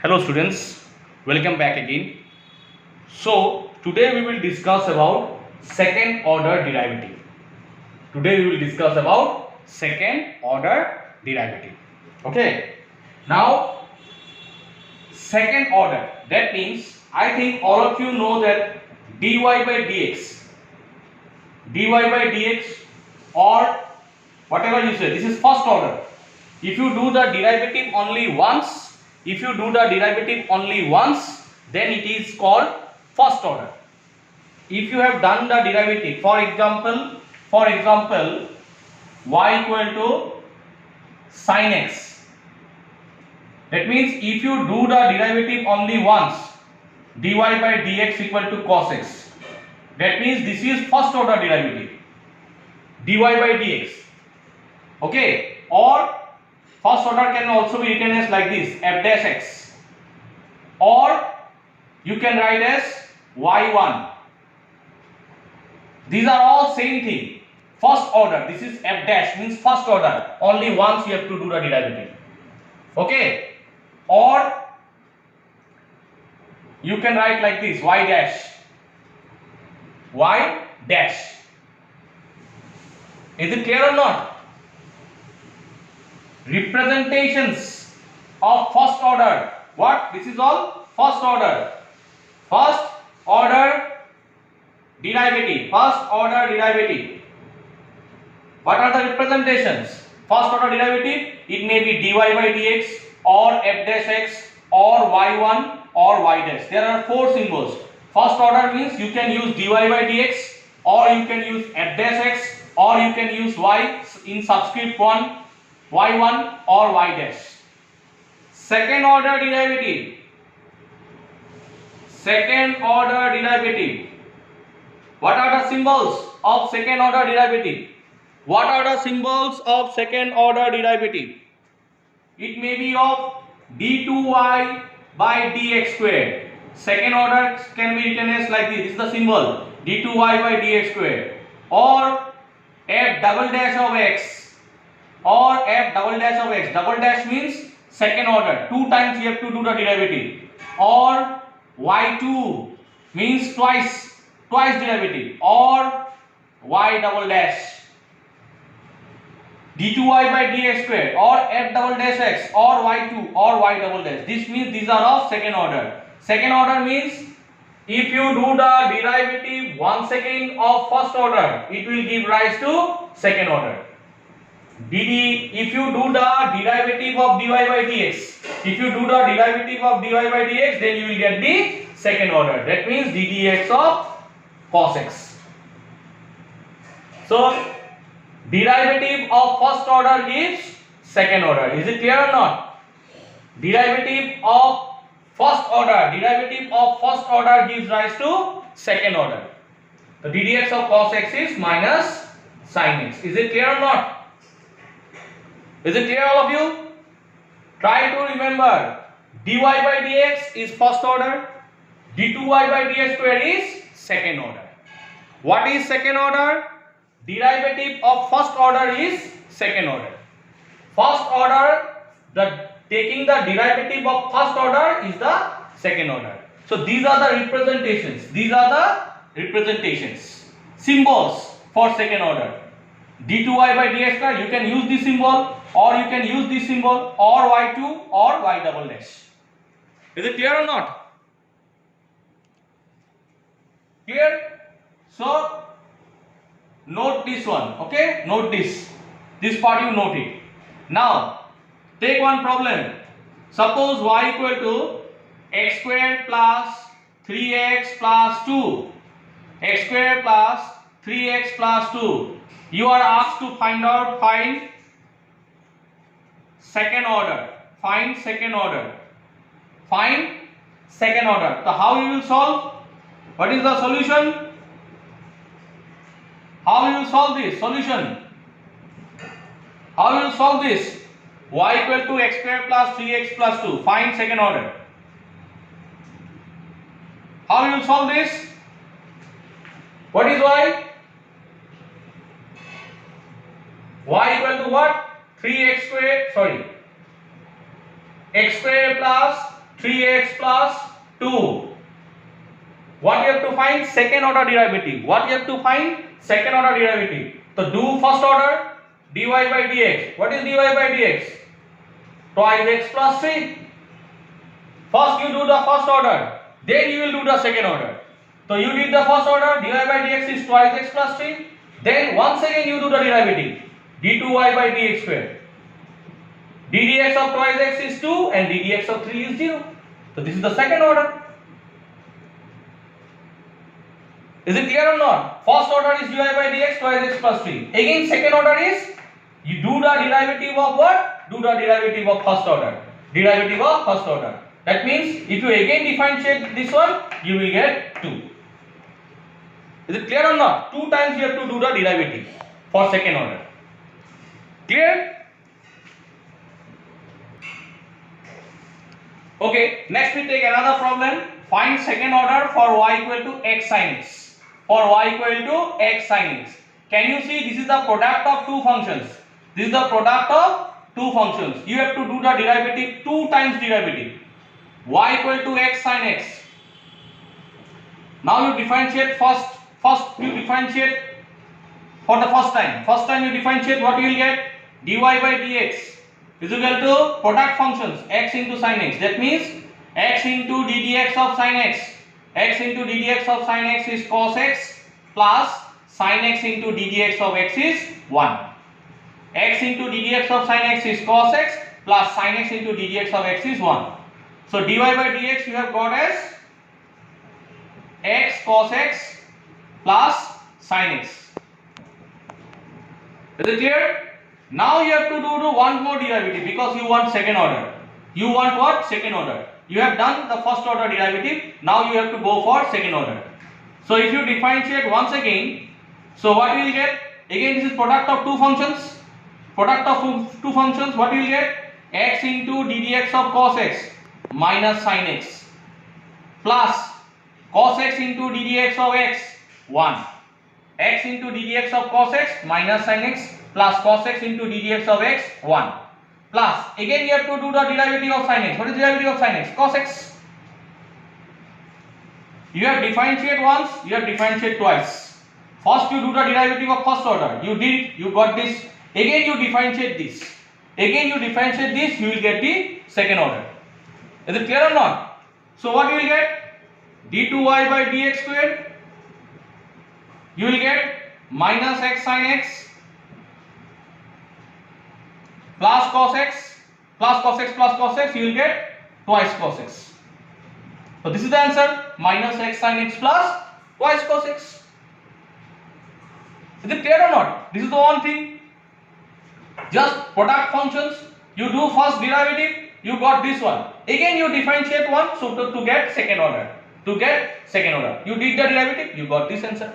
Hello students, welcome back again. So today we will discuss about second order derivative. Today we will discuss about second order derivative. Okay. Now second order, that means I think all of you know that dy by dx or whatever you say, this is first order. If you do the derivative only once, then it is called first order. If you have done the derivative, for example, y equal to sin x. That means if you do the derivative only once, dy by dx equal to cos x. That means this is first order derivative, dy by dx. Okay, or first order can also be written as like this, f dash x, or you can write as y1. These are all same thing. First order, this is f dash, means first order, only once you have to do the derivative. Okay, or you can write like this, y dash. Is it clear or not? Representations of first order. What? This is all first order. First order derivative. What are the representations? First order derivative, it may be dy by dx or f dash x or y1 or y dash. There are four symbols. First order means you can use dy by dx, or you can use f dash x, or you can use y in subscript 1, y1 or y dash. Second order derivative. What are the symbols of second order derivative? It may be of d2y by dx square. Second order can be written as like this. This is the symbol, d2y by dx square, or f double dash of x, double dash means second order, two times you have to do the derivative, or y2 means twice derivative, or y double dash, d2y by dx square, or f double dash x, or y2 or y double dash. This means these are of second order. Second order means if you do the derivative 1 second of first order, it will give rise to second order. If you do the derivative of dy by dx, then you will get the second order. That means ddx of cos x. So derivative of first order gives second order. Is it clear or not? Derivative of first order gives rise to second order. The ddx of cos x is minus sin x. Is it clear or not? Is it clear, all of you? Try to remember, dy by dx is first order, d2y by dx square is second order. What is second order? Derivative of first order is second order. First order, taking the derivative of first order is the second order. So these are the representations. Symbols for second order. d2y by dx square, you can use this symbol, or you can use this symbol, or y2 or y double dash. Is it clear or not? Clear? So note this one, okay? Note this part, you note it. Now take one problem. Suppose y equal to x square plus 3x plus 2. X square plus 3x plus 2. You are asked to find second order. Find second order. So how you will solve? What is the solution? How you will solve this? How you will solve this? Y equal to x square plus 3x plus 2. Find second order. How you will solve this? What is y? Y equal to what? 3x square, x square plus 3x plus 2. What you have to find? Second order derivative. What you have to find? Second order derivative. So do first order dy by dx. What is dy by dx? Twice x plus 3. First you do the first order, then you will do the second order. So you did the first order, dy by dx is twice x plus 3. Then once again you do the derivative, d2y by dx square. ddx of twice x is 2 and ddx of 3 is 0. So this is the second order. Is it clear or not? First order is dy by dx twice x plus 3. Again second order is you do the derivative of what? Do the derivative of first order. Derivative of first order. That means if you again differentiate this one, you will get 2. Is it clear or not? 2 times you have to do the derivative for second order. Clear? Okay, next we take another problem. Find second order for y equal to x sin x. For y equal to x sin x. Can you see this is the product of two functions? This is the product of two functions. You have to do the derivative 2 times derivative. Y equal to x sin x. Now you differentiate first you differentiate for the first time. First time you differentiate, what you will get? Dy by dx is equal to product functions x into sin x. That means x into ddx of sin x. X into ddx of sin x is cos x plus sin x into ddx of x is 1. X into ddx of sin x is cos x plus sin x into ddx of x is 1. So dy by dx you have got as x cos x plus sin x. Is it clear? Now you have to do one more derivative because you want second order. You want what? Second order. You have done the first order derivative. Now you have to go for second order. So if you differentiate once again, so what you will get? Again this is product of two functions. Product of two functions, what you will get? X into ddx of cos x minus sin x plus cos x into ddx of x 1. X into ddx of cos x minus sin x plus cos x into ddx of x 1. Plus again you have to do the derivative of sin x. What is the derivative of sin x? Cos x. You have differentiate once, you have differentiate twice. First you do the derivative of first order. You did, you got this. Again you differentiate this. Again you differentiate this, you will get the second order. Is it clear or not? So what you will get? d2y by dx squared. You will get minus x sin x plus cos x plus cos x plus cos x. You will get twice cos x. So this is the answer, minus x sin x plus twice cos x. Is it clear or not? This is the one thing. Just product functions. You do first derivative, you got this one. Again you differentiate one, so to get second order. To get second order, you did the derivative, you got this answer.